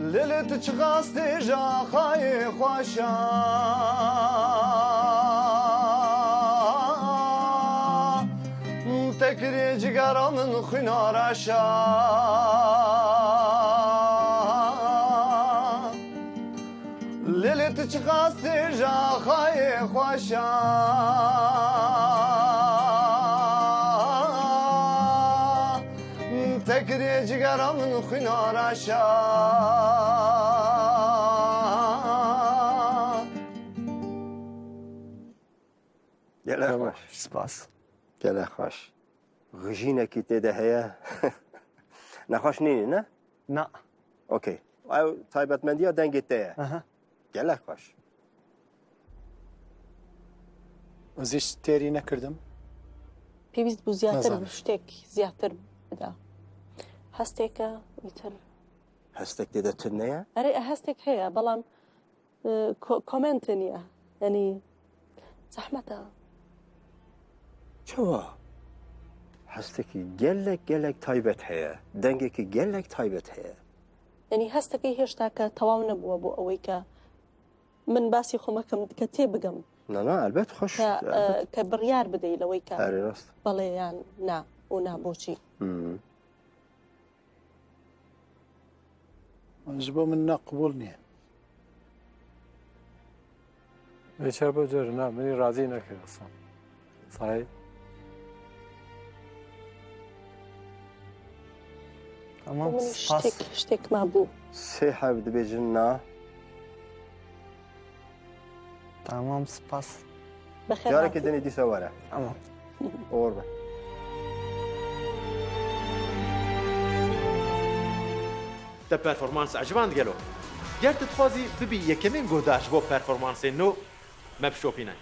ليلة تشغاستي جاخاي خوشا تكري جقرا من خنار عشا ليلة تشغاستي جاخاي خوشا تكري جقرا من خنار عشا گله خوش سپاس گله خوش غژینه کی تیده هیا نخوش نینی نه؟ نا اوکی او تایبەتمەندی ها دەنگت تەیە گله خوش وزیش تێری نەکردم پێویست بوو زیاتر نازانم. شتێک زیاتر بدا هەستێکە ئیتر هەستێک تێدە تر نەیە؟ ئەرێ هەستێک هەیە بەڵام کۆمنتە نییە ینی زەحمەتە چەوە؟ هەستێکی گەلێک تایبەت هەیە دەنگێکی گەلێک تایبەت هەیە ینی هەستەکەی هێشتا کە تەواو نەبووە بۆ ئەوەی کە من باسی خۆمەکەم کە تێ بگەم نانا ئەلبەت خۆش کە بڕیار بدەی لەوەی کە هەرێ ڕاست بەڵێ یان نا و نا بۆچی ji bo min neqbûl نییە Beçer böcer ne? Beni razı ne kırılsın. Sahi. Tamam من سپاس شتێک ما بوو سێ حەب دەبێژن نا Tamam سپاس بەخێر جارێکی دەنی دیسە وەرە Tamam ئۆر بە te performans ecvan gelo. Ger tu dixwazî bibî yekemên guhdaş bo performansên nû me bişopîne.